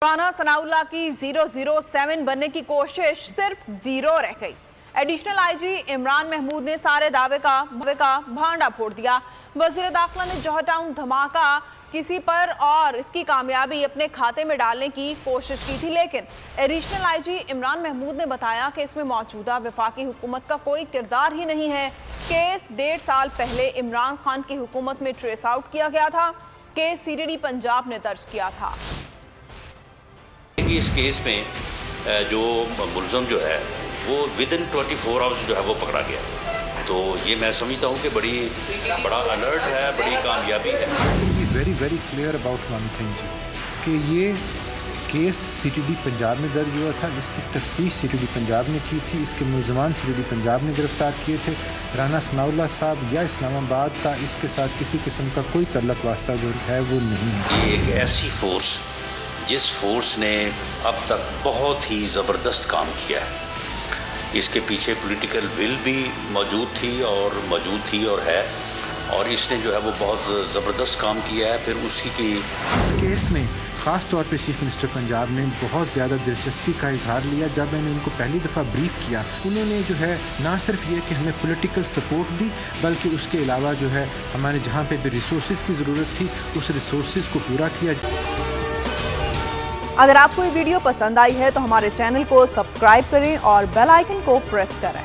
राना सनाउल्लाह की 007 बनने की कोशिश सिर्फ 0 रह गई। एडिशनल आईजी इमरान महमूद ने सारे दावे का भांडा फोड़ दिया। वजीर दाखिला ने जौहर टाउन धमाका किसी पर और इसकी कामयाबी अपने खाते में डालने की कोशिश की थी, लेकिन एडिशनल आईजी इमरान महमूद ने बताया कि इसमें मौजूदा वफाकी हुकूमत का कोई किरदार ही नहीं है। केस 1.5 साल पहले इमरान खान की हुकूमत में ट्रेस आउट किया गया था। केस सीडीडी पंजाब ने दर्ज किया था। इस केस में जो मुलज़म जो है वो विदिन 24 आवर्स जो है वो पकड़ा गया, तो ये मैं समझता हूँ कि बड़ा अलर्ट है, बड़ी कामयाबी है। Very very clear about one thing जी कि ये केस सीटीडी पंजाब में दर्ज हुआ था, इसकी तफ्तीश सीटीडी पंजाब ने की थी, इसके मुलज़मान सीटीडी पंजाब ने गिरफ्तार किए थे। राना सनाउल्लाह साहब या इस्लामाबाद का इसके साथ किसी किस्म का कोई तल्लक वास्ता जो है वो नहीं है। ये एक ऐसी फोर्स जिस फोर्स ने अब तक बहुत ही ज़बरदस्त काम किया है, इसके पीछे पॉलिटिकल विल भी मौजूद थी और है, और इसने जो है वो बहुत ज़बरदस्त काम किया है। फिर उसी की इस केस में ख़ास तौर पे चीफ मिनिस्टर पंजाब ने बहुत ज़्यादा दिलचस्पी का इजहार लिया। जब मैंने उनको पहली दफ़ा ब्रीफ किया, उन्होंने जो है ना सिर्फ ये कि हमें पॉलिटिकल सपोर्ट दी, बल्कि उसके अलावा जो है हमारे जहाँ पे भी रिसोर्स की ज़रूरत थी उस रिसोर्स को पूरा किया। अगर आपको ये वीडियो पसंद आई है तो हमारे चैनल को सब्सक्राइब करें और बेल आइकन को प्रेस करें।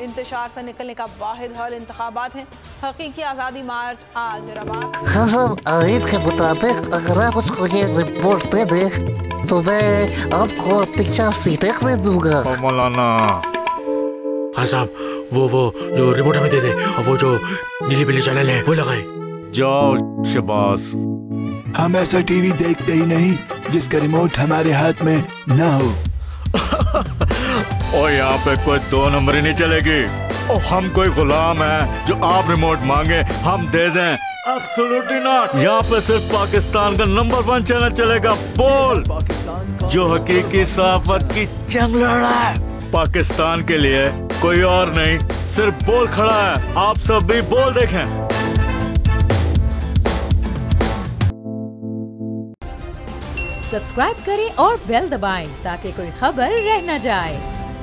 इंतशार से निकलने का वाहिद हल इंतखाबात हैं। हकीकी आज़ादी मार्च आज रवा। हाँ, आयत के मुताबिक अगर आप उसको ये रिपोर्ट दे दें तो मैं आपको अपनी 4 सीटें दे दूंगा। मौलाना हाँ साहब, वो जो रिमोट हमें दे दे और वो जो नीली पीली चैनल है वो लगाए। जाओ शबास। हम ऐसा टीवी देखते ही नहीं जिसका रिमोट हमारे हाथ में ना हो। और यहाँ पे कोई 2 नंबर ही नहीं चलेगी। और हम कोई गुलाम है जो आप रिमोट मांगे हम दे दें? Absolutely not. यहाँ पे सिर्फ पाकिस्तान का नंबर 1 चैनल चलेगा, बोल, जो हकीकी सहाफत की जंग लड़ रहा है। पाकिस्तान के लिए कोई और नहीं, सिर्फ बोल खड़ा है। आप सब भी बोल देखें। सब्सक्राइब करें और बेल दबाएं ताकि कोई खबर रह न जाए।